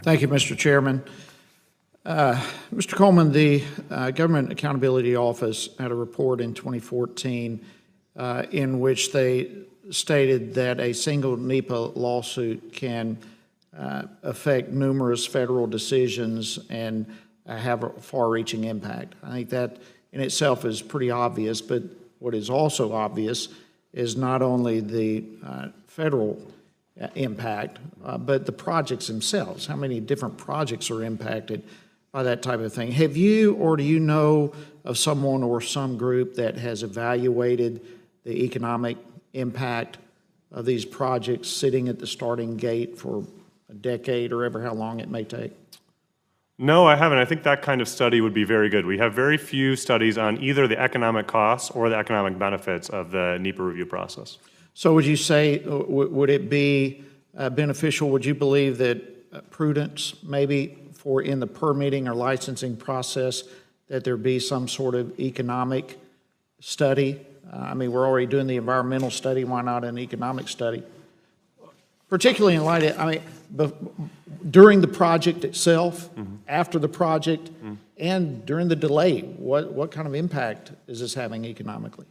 Thank you, Mr. Chairman. Mr. Coleman, the Government Accountability Office had a report in 2014 in which they stated that a single NEPA lawsuit can affect numerous federal decisions and have a far-reaching impact. I think that in itself is pretty obvious, but what is also obvious is not only the federal impact, but the projects themselves. How many different projects are impacted by that type of thing? Have you, or do you know of someone or some group that has evaluated the economic impact of these projects sitting at the starting gate for a decade or ever how long it may take? No, I haven't. I think that kind of study would be very good. We have very few studies on either the economic costs or the economic benefits of the NEPA review process. So would you say, would it be beneficial, would you believe that prudence maybe for in the permitting or licensing process that there be some sort of economic study? I mean, we're already doing the environmental study, why not an economic study? Particularly in light of, I mean, during the project itself, after the project, and during the delay, what kind of impact is this having economically?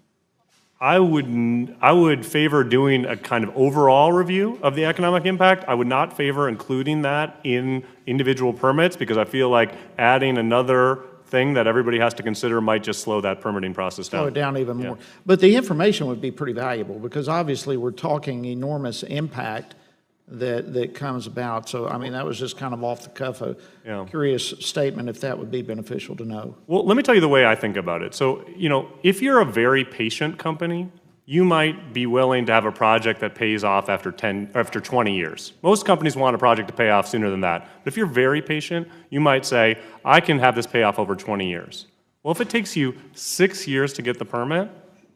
I would favor doing a kind of overall review of the economic impact. I would not favor including that in individual permits because I feel like adding another thing that everybody has to consider might just slow that permitting process down. Slow it down even more. But the information would be pretty valuable because obviously we're talking enormous impact that comes about. So, I mean, that was just kind of off the cuff, a curious statement if that would be beneficial to know. Well, let me tell you the way I think about it. So, you know, if you're a very patient company, you might be willing to have a project that pays off after 20 years. Most companies want a project to pay off sooner than that. But if you're very patient, you might say, I can have this pay off over 20 years. Well, if it takes you 6 years to get the permit,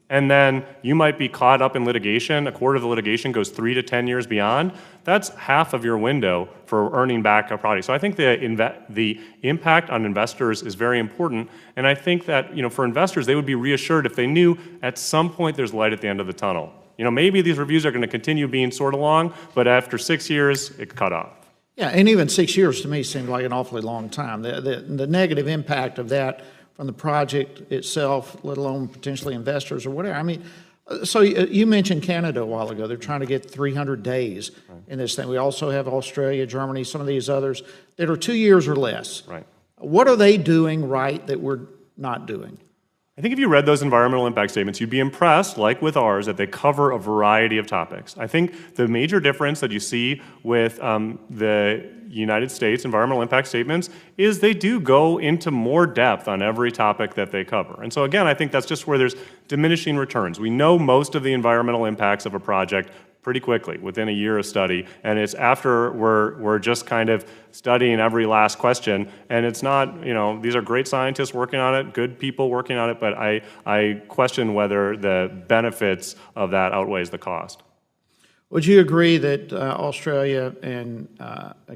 and then you might be caught up in litigation, a quarter of the litigation goes 3 to 10 years beyond, that's half of your window for earning back a project. So I think the impact on investors is very important, and I think that, you know, for investors, they would be reassured if they knew at some point there's light at the end of the tunnel. You know, maybe these reviews are going to continue being sort of long, but after 6 years, it's cut off. Yeah, and even 6 years to me seems like an awfully long time. The negative impact of that from the project itself, let alone potentially investors or whatever. I mean, so you mentioned Canada a while ago. They're trying to get 300 days in this thing. We also have Australia, Germany, some of these others that are 2 years or less. Right. What are they doing right that we're not doing? I think if you read those environmental impact statements, you'd be impressed, like with ours, that they cover a variety of topics. I think the major difference that you see with the United States environmental impact statements is they do go into more depth on every topic that they cover. And so again, I think that's just where there's diminishing returns. We know most of the environmental impacts of a project pretty quickly, within a year of study, and it's after we're just kind of studying every last question, and it's not, you know, these are great scientists working on it, good people working on it, but I question whether the benefits of that outweighs the cost. Would you agree that Australia and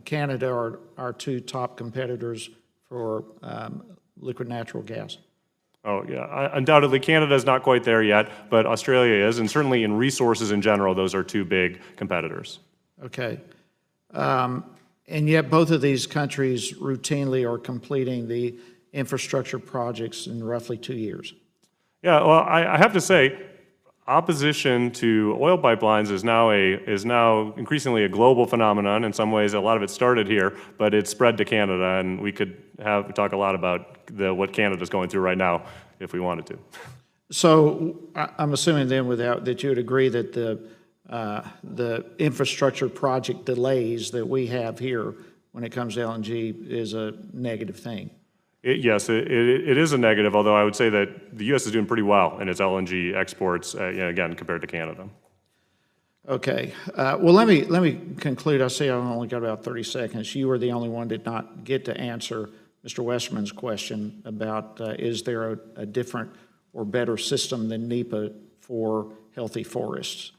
Canada are our two top competitors for liquid natural gas? Oh, yeah. Undoubtedly, Canada is not quite there yet, but Australia is, and certainly in resources in general, those are two big competitors. Okay. And yet both of these countries routinely are completing the infrastructure projects in roughly 2 years. Yeah, well, I have to say, opposition to oil pipelines is now increasingly a global phenomenon. In some ways, a lot of it started here, but it's spread to Canada, and we could talk a lot about what Canada's going through right now if we wanted to. So I'm assuming then that you would agree that the infrastructure project delays that we have here when it comes to LNG is a negative thing. Yes, it is a negative, although I would say that the U.S. is doing pretty well in its LNG exports, again, compared to Canada. Okay. Well, let me conclude. I see I've only got about 30 seconds. You were the only one that did not get to answer Mr. Westerman's question about is there a different or better system than NEPA for healthy forests?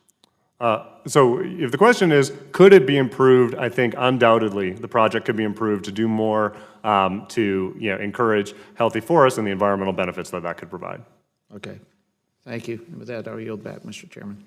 So if the question is, could it be improved, I think undoubtedly the project could be improved to do more to encourage healthy forests and the environmental benefits that could provide. Okay. Thank you. And with that, I'll yield back, Mr. Chairman.